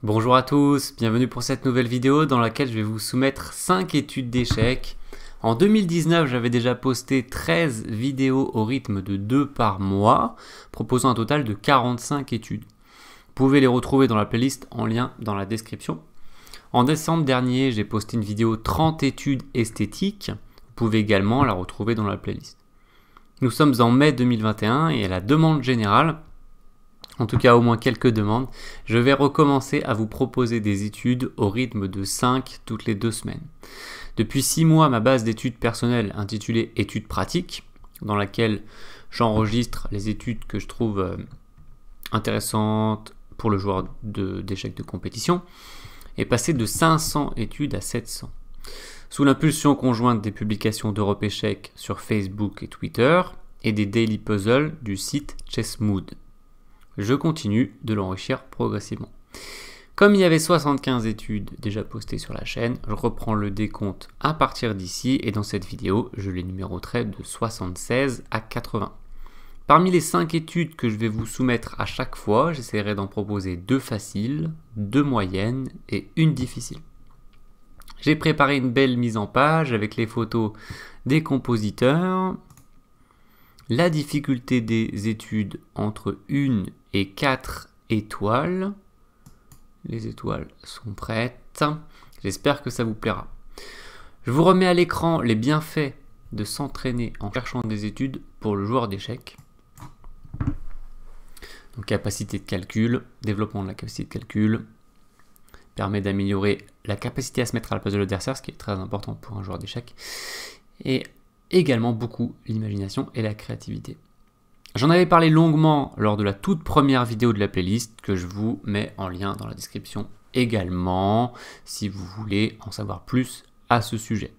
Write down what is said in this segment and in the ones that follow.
Bonjour à tous, bienvenue pour cette nouvelle vidéo dans laquelle je vais vous soumettre 5 études d'échecs. En 2019, j'avais déjà posté 13 vidéos au rythme de 2 par mois, proposant un total de 45 études. Vous pouvez les retrouver dans la playlist en lien dans la description. En décembre dernier, j'ai posté une vidéo 30 études esthétiques. Vous pouvez également la retrouver dans la playlist. Nous sommes en mai 2021 et à la demande générale, en tout cas au moins quelques demandes, je vais recommencer à vous proposer des études au rythme de 5 toutes les 2 semaines. Depuis 6 mois, ma base d'études personnelles intitulée études pratiques, dans laquelle j'enregistre les études que je trouve intéressantes pour le joueur d'échecs de compétition, est passée de 500 études à 700. Sous l'impulsion conjointe des publications d'Europe Échecs sur Facebook et Twitter et des daily puzzles du site Chessmood. Je continue de l'enrichir progressivement. Comme il y avait 75 études déjà postées sur la chaîne, je reprends le décompte à partir d'ici et dans cette vidéo, je les numéroterai de 76 à 80. Parmi les 5 études que je vais vous soumettre à chaque fois, j'essaierai d'en proposer 2 faciles, 2 moyennes et 1 difficile. J'ai préparé une belle mise en page avec les photos des compositeurs, la difficulté des études entre 1 et 4 étoiles. Les étoiles sont prêtes. J'espère que ça vous plaira. Je vous remets à l'écran les bienfaits de s'entraîner en cherchant des études pour le joueur d'échecs. Donc capacité de calcul, développement de la capacité de calcul, permet d'améliorer la capacité à se mettre à la place de l'adversaire, ce qui est très important pour un joueur d'échecs, et également beaucoup l'imagination et la créativité. J'en avais parlé longuement lors de la toute première vidéo de la playlist que je vous mets en lien dans la description également si vous voulez en savoir plus à ce sujet.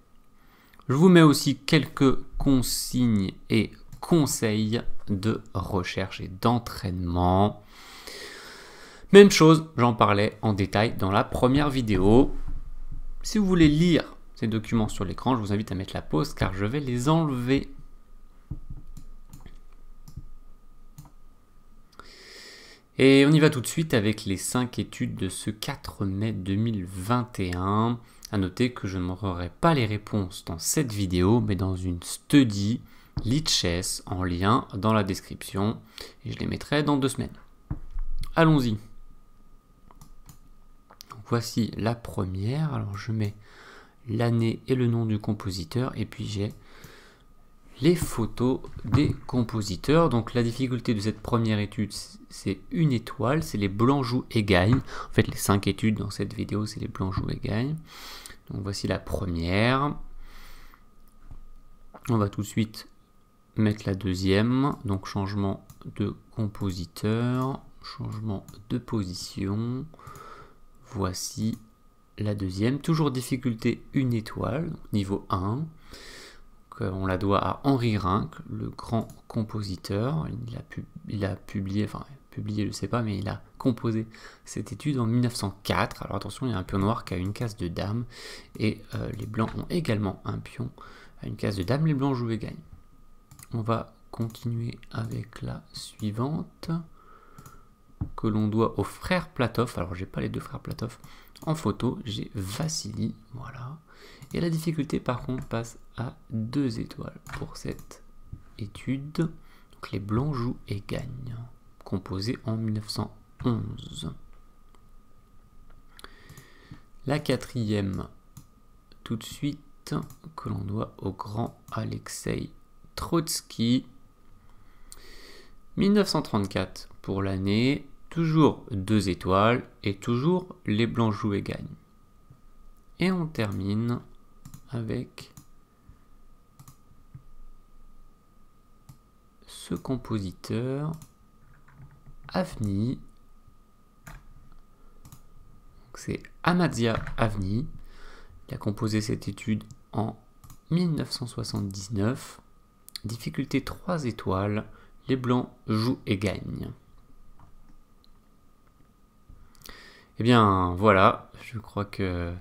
Je vous mets aussi quelques consignes et conseils de recherche et d'entraînement. Même chose, j'en parlais en détail dans la première vidéo. Si vous voulez lire ces documents sur l'écran, je vous invite à mettre la pause car je vais les enlever. Et on y va tout de suite avec les 5 études de ce 4 mai 2021. À noter que je ne montrerai pas les réponses dans cette vidéo, mais dans une study Lichess en lien dans la description. Et je les mettrai dans 2 semaines. Allons-y. Voici la première. Alors je mets l'année et le nom du compositeur. Et puis j'ai les photos des compositeurs. Donc la difficulté de cette première étude, c'est 1 étoile, c'est les blancs jouent et gagnent. En fait, les 5 études dans cette vidéo, c'est les blancs jouent et gagnent. Donc voici la première. On va tout de suite mettre la deuxième. Donc changement de compositeur, changement de position. Voici la deuxième. Toujours difficulté 1 étoile, niveau 1. On la doit à Henri Rinck, le grand compositeur. Il a publié, enfin publié je ne sais pas, mais il a composé cette étude en 1904. Alors attention, il y a un pion noir qui a une case de dame, et les blancs ont également un pion à une case de dame, les blancs jouent et gagnent. On va continuer avec la suivante, que l'on doit aux frères Platov. Alors j'ai pas les 2 frères Platov en photo, j'ai Vassili, voilà. Et la difficulté par contre passe à 2 étoiles pour cette étude. Donc les blancs jouent et gagnent, composé en 1911. La quatrième, tout de suite, que l'on doit au grand Alexei Trotsky. 1934 pour l'année, toujours 2 étoiles et toujours les blancs jouent et gagnent. Et on termine avec ce compositeur Avni. C'est Amadea Avni. Il a composé cette étude en 1979. Difficulté 3 étoiles. Les blancs jouent et gagnent. Et bien voilà, je crois que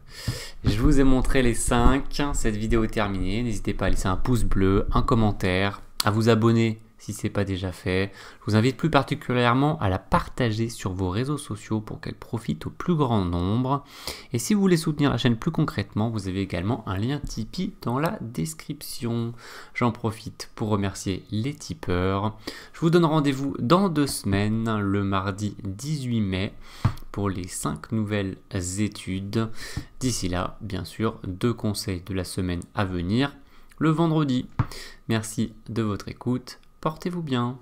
je vous ai montré les 5. Cette vidéo est terminée. N'hésitez pas à laisser un pouce bleu, un commentaire, à vous abonner si ce n'est pas déjà fait. Je vous invite plus particulièrement à la partager sur vos réseaux sociaux pour qu'elle profite au plus grand nombre. Et si vous voulez soutenir la chaîne plus concrètement, vous avez également un lien Tipeee dans la description. J'en profite pour remercier les tipeurs. Je vous donne rendez-vous dans 2 semaines, le mardi 18 mai, pour les 5 nouvelles études. D'ici là, bien sûr, 2 conseils de la semaine à venir, le vendredi. Merci de votre écoute, portez-vous bien.